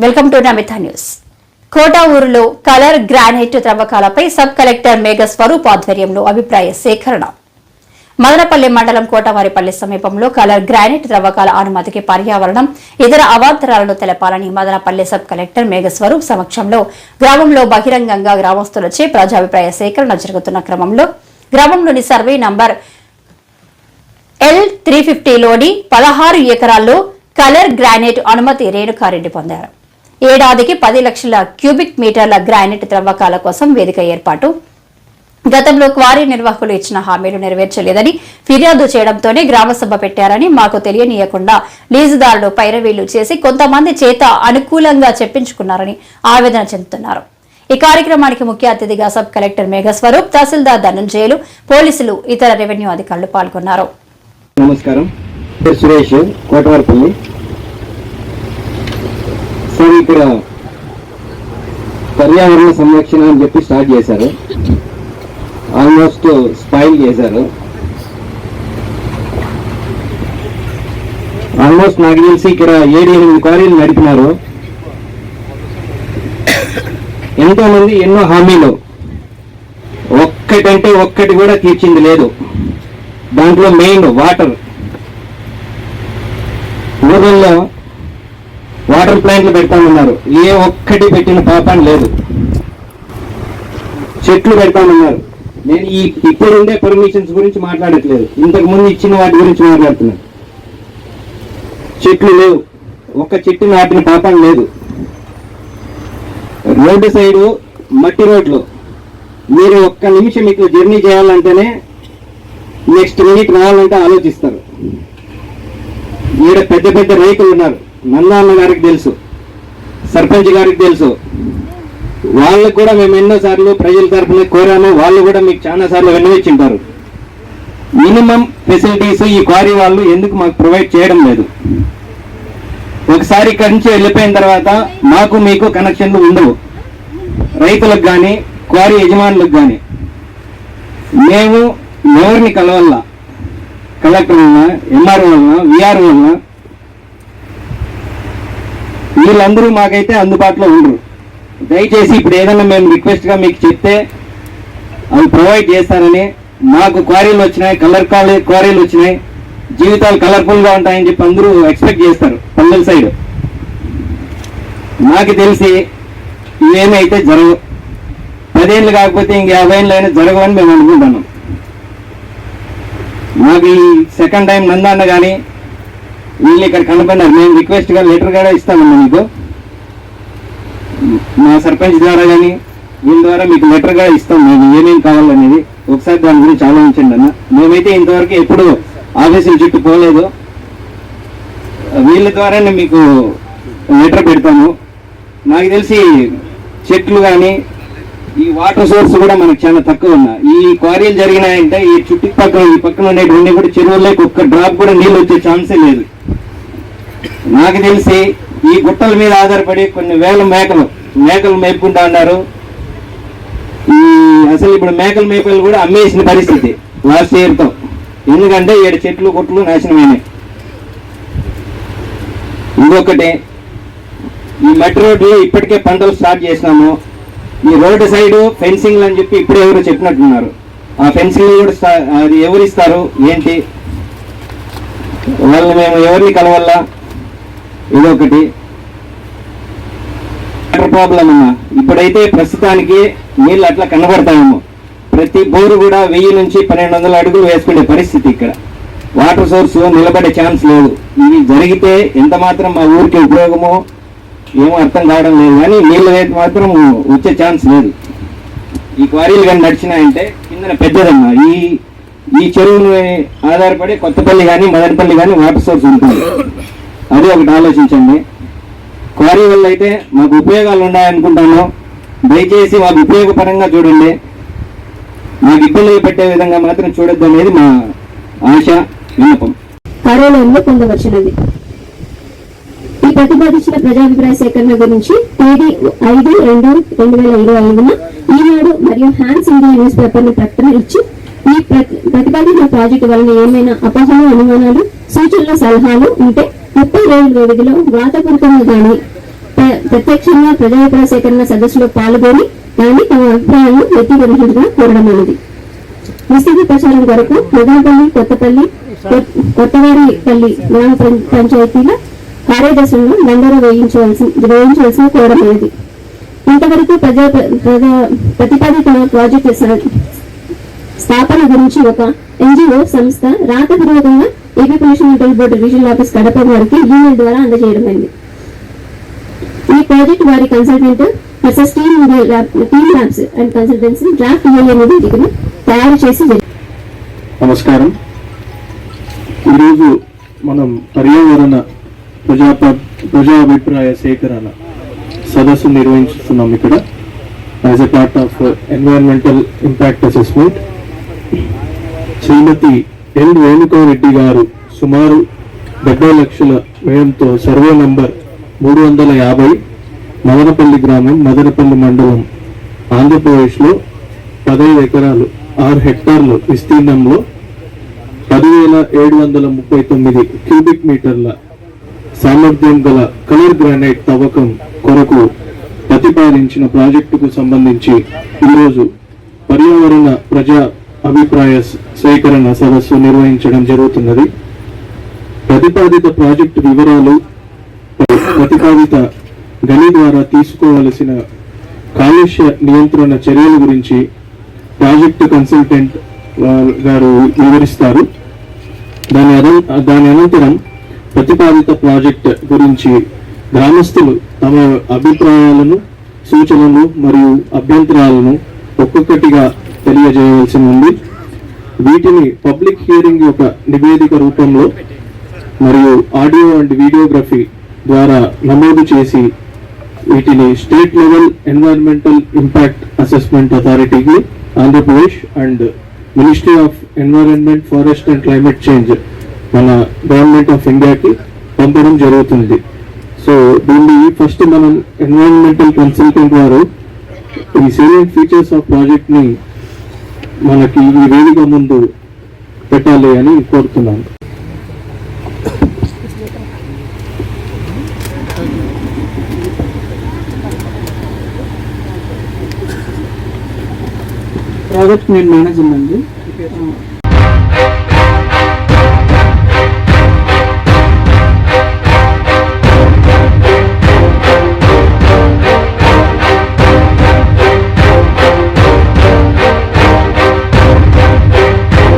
Welcome to Namitha news. Kota ఊరులో colour granite త్రవ్వకాలపై sub collector Megha Swaroop ఆధ్వర్యంలో అభిప్రాయ సేకరణ. మదనపల్లి మండలం కోటవారిపల్లి సమీపంలో కలర్ గ్రానైట్ త్రవ్వకాల అనుమతికి పర్యావరణం ఇతర అవాంతరాలను తెలపాలని మదనపల్లి సబ్ కలెక్టర్ మేఘ స్వరూప్ సమక్షంలో గ్రామంలో బహిరంగంగా గ్రామస్తులచే ప్రజాభిప్రాయ సేకరణ జరుగుతున్న క్రమంలో గ్రామంలోని సర్వే నంబర్ L350లోని 16 ఎకరాల్లో కలర్ గ్రానైట్ అనుమతి రేణుకారెడ్డి పొందారు. ఏడాదికి 10 లక్షల క్యూబిక్ మీటర్ల గ్రానైట్ త్రవ్వకాల కోసం వేదిక ఏర్పాటు. గతంలో క్వారీ నిర్వాహకులు ఇచ్చిన హామీలు నెరవేర్చలేదని ఫిర్యాదు చేయడంతోనే గ్రామసభ పెట్టారని, మాకు తెలియనీయకుండా లీజుదారులు పైరవీలు చేసి కొంతమంది చేత అనుకూలంగా చెప్పించుకున్నారని ఆవేదన చెందుతున్నారు. ఈ కార్యక్రమానికి ముఖ్య అతిథిగా సబ్ కలెక్టర్ మేఘ స్వరూప్, తహసీల్దార్ ధనంజయులు, పోలీసులు, ఇతర రెవెన్యూ అధికారులు పాల్గొన్నారు. నమస్కారం. సురేష్, కోటవారిపల్లి. సార్, ఇక్కడ పర్యావరణ సంరక్షణ అని చెప్పి స్టార్ట్ చేశారు. ఆల్మోస్ట్ స్పాయిల్ చేశారు. ఆల్మోస్ట్ నాకు తెలిసి ఇక్కడ 7-8 క్వారీలు నడిపినారు. ఎంతో మంది ఎన్నో హామీలు, ఒక్కటంటే ఒక్కటి కూడా తీర్చింది లేదు. దాంట్లో మెయిన్ వాటర్. ఊర్లలో వాటర్ ప్లాంట్లు పెడతామన్నారు, ఏ ఒక్కటి పెట్టిన పాపాన్ని లేదు. చెట్లు పెడతామన్నారు. నేను ఇప్పుడుండే పర్మిషన్స్ గురించి మాట్లాడట్లేదు, ఇంతకు ముందు ఇచ్చిన వాటి గురించి మాట్లాడుతున్నాను. చెట్లు లేవు, ఒక్క చెట్టు నాటిన పాపం లేదు. రోడ్డు సైడు మట్టి రోడ్లు, మీరు ఒక్క నిమిషం ఇట్లా జర్నీ చేయాలంటేనే నెక్స్ట్ మినిట్ రావాలంటే ఆలోచిస్తారు. ఈడ పెద్ద పెద్ద రైతులు ఉన్నారు, నందాన్న గారికి తెలుసు, సర్పంచ్ గారికి తెలుసు. వాళ్ళకు కూడా మేము ఎన్నోసార్లు ప్రజల తరఫున కోరాము, వాళ్ళు కూడా మీకు చాలా సార్లు విన్నవించుంటారు. మినిమం ఫెసిలిటీస్ ఈ క్వారీ వాళ్ళు ఎందుకు మాకు ప్రొవైడ్ చేయడం లేదు? ఒకసారి ఇక్కడి నుంచి వెళ్ళిపోయిన తర్వాత మాకు మీకు కనెక్షన్లు ఉండవు. రైతులకు కానీ క్వారీ యజమానులకు కానీ మేము ఎవరిని కలవాల? కలెక్టర్ వలన, ఎంఆర్ఓ వలన, విఆర్ఓ వలన, వీళ్ళందరూ మాకైతే అందుబాటులో ఉండరు. దయచేసి ఇప్పుడు ఏదైనా మేము రిక్వెస్ట్గా మీకు చెప్తే అవి ప్రొవైడ్ చేస్తారని, మాకు క్వారీలు వచ్చినాయి, క్వారీలు వచ్చినాయి, జీవితాలు కలర్ఫుల్గా ఉంటాయని చెప్పి అందరూ ఎక్స్పెక్ట్ చేస్తారు పల్లెల సైడ్. నాకు తెలిసి ఇవేమైతే జరగవు. 10 ఏళ్ళు కాకపోతే ఇంక 50 ఏళ్ళు అయినా జరగవని మేము అనుకుంటున్నాం. మాకు ఈ సెకండ్ టైం నందన్న కానీ వీళ్ళు ఇక్కడ కనపడినారు. మేము రిక్వెస్ట్గా లెటర్ కూడా ఇస్తామన్నా మీకు, మా సర్పంచ్ ద్వారా కానీ వీళ్ళ ద్వారా మీకు లెటర్ కూడా ఇస్తాం. మేము ఏమేమి కావాలనేది ఒకసారి దాని గురించి ఆలోచించండి అన్న. మేమైతే ఇంతవరకు ఎప్పుడు ఆఫీసుల చుట్టూ పోలేదు, వీళ్ళ ద్వారానే మీకు లెటర్ పెడతాము. నాకు తెలిసి చెట్లు కానీ ఈ వాటర్ సోర్స్ కూడా మనకు చాలా తక్కువ ఉన్నాయి. ఈ క్వారీలు జరిగినాయంటే ఈ చుట్టుపక్కల ఈ పక్కన ఉండేటువంటి కూడా చెరువుల్లోకి ఒక్క డ్రాప్ కూడా నీళ్ళు వచ్చే ఛాన్సే లేదు. నాకు తెలిసి ఈ గుట్టల మీద ఆధారపడి కొన్ని వేల మేకలు మేపుకుంటా ఉన్నారు. అసలు ఇప్పుడు మేకల మేకలు కూడా అమ్మేసిన పరిస్థితి లాస్ట్ ఇయర్తో. ఎందుకంటే 7 చెట్లు గుట్టలు నాశనమైనాయి. ఇంకొకటి, ఈ మట్టి రోడ్లు ఇప్పటికే పంటలు స్టార్ట్ చేసినాము. ఈ రోడ్డు సైడు ఫెన్సింగ్ అని చెప్పి ఇప్పుడు ఎవరు చెప్పినట్టున్నారు. ఆ ఫెన్సింగ్ కూడా అది ఎవరు ఇస్తారు ఏంటి? వాళ్ళు మేము ఎవరిని కలవాలా? ఇదొకటి వాటర్ ప్రాబ్లం అన్నా. ఇప్పుడైతే ప్రస్తుతానికి నీళ్ళు అట్లా కనబడతాయేమో. ప్రతి బోరు కూడా 1000 నుంచి 1200 అడుగులు వేసుకునే పరిస్థితి. ఇక్కడ వాటర్ సోర్స్ నిలబడే ఛాన్స్ లేదు. ఇవి జరిగితే ఎంత మాత్రం మా ఊరికి ఉపయోగమో ఏమో అర్థం కావడం లేదు, కానీ నీళ్ళ రేటు మాత్రం వచ్చే ఛాన్స్ లేదు. ఈ క్వారీలు కానీ నడిచినాయంటే కింద పెద్దదమ్మా. ఈ చెరువును ఆధారపడి కొత్తపల్లి కానీ మదనపల్లి కానీ వాటర్ సోర్స్ ఉంటుంది. అది ఒకటి ఆలోచించండి. క్వారీ వల్ల అయితే మాకు ఉపయోగాలు ఉన్నాయనుకుంటాను. దయచేసి మాకు ఉపయోగపరంగా చూడండి, మాకు ఇబ్బందులు పెట్టే విధంగా మాత్రం చూడొద్దు అనేది మా ఆశ, విన్నపం. కార్యాలయంలో పొందవచ్చినది. ఈ ప్రతిపాదించిన ప్రజాభిప్రాయ సేకరణ గురించి తేదీ 5/2/2025న ఈనాడు మరియు హ్యాన్స్ ఇండియా న్యూస్ పేపర్ ను ప్రకటన ఇచ్చి ఈ ప్రతిపాదిత ప్రాజెక్టు వలన ఏమైనా అపోహలు, అనుమానాలు, సూచనలు, సలహాలు ఉంటే 30 రోజుల వ్యవధిలో వ్రాతపూర్వకంగా కానీ ప్రత్యక్షంగా ప్రజాభిప్రాయ సేకరణ సదస్సులో పాల్గొని దాన్ని తమ అభిప్రాయాలను వ్యక్తీకరించగా కోరడమైనది. విస్తృత ప్రచారం కొరకు మదనపల్లి, కొత్తవారిపల్లి గ్రామ పంచాయతీల కార్యదర్శులను దండోరా వేయించవలసిన కోరడమైనది. ఇంతవరకు ప్రతిపాదిత ప్రాజెక్టు స్థాపన గురించి ఒక ఎన్జిఓ సంస్థ రాతపూర్వకంగా AP pollution control board regional office Kadapa వారికి ఈమెయిల్ ద్వారా అందజేయడమైంది. ఈ ప్రాజెక్ట్ వారి consultant versus team labs and consultancy draft అనే నివేదికను తయారు చేసి. నమస్కారం. ఈరోజు మనం పర్యావరణ ప్రజాభిప్రాయ సేకరణ సదస్సు నిర్వహిస్తున్నాం ఇక్కడ as a part of environmental impact assessment. Shrimati L Renuka Reddy గారు సుమారు 70 లక్షల వ్యయంతో సర్వే నంబర్ 350 మదనపల్లి గ్రామం, మదనపల్లి మండలం, ఆంధ్రప్రదేశ్లో 15 ఎకరాలు 6 హెక్టార్లు విస్తీర్ణంలో 10,739 క్యూబిక్ మీటర్ల సామర్థ్యం గల కలర్ గ్రానైట్ తవ్వకం కొరకు ప్రతిపాదించిన ప్రాజెక్టుకు సంబంధించి ఈరోజు పర్యావరణ ప్రజా అభిప్రాయ సేకరణ సదస్సు నిర్వహించడం జరుగుతున్నది. ప్రతిపాదిత ప్రాజెక్టు వివరాలు, ప్రతిపాదిత గని ద్వారా తీసుకోవలసిన కాలుష్య నియంత్రణ చర్యల గురించి ప్రాజెక్టు కన్సల్టెంట్ గారు వివరిస్తారు. దాని అనంతరం ప్రతిపాదిత ప్రాజెక్ట్ గురించి గ్రామస్తులు తమ అభిప్రాయాలను, సూచనలు మరియు అభ్యంతరాలను ఒక్కొక్కటిగా తెలియజేయవలసి ఉంది. వీటిని పబ్లిక్ హియరింగ్ యొక్క నివేదిక రూపంలో మరియు ఆడియో అండ్ వీడియోగ్రఫీ ద్వారా నమోదు చేసి వీటిని state level environmental impact assessment అథారిటీకి, Andhra Pradesh and ministry of environment, forest and climate change మన గవర్నమెంట్ ఆఫ్ ఇండియాకి పంపడం జరుగుతుంది. సో దీన్ని ఫస్ట్ మనం ఎన్వైరన్మెంటల్ కన్సల్టెంట్ వారు ఈ సేలియంట్ ఫీచర్స్ ఆఫ్ ప్రాజెక్ట్ ని మనకి ఈ వేదిక ముందు పెట్టాలి అని కోరుతున్నాను. ప్రాజెక్ట్ నేను మేనేజర్ అండి.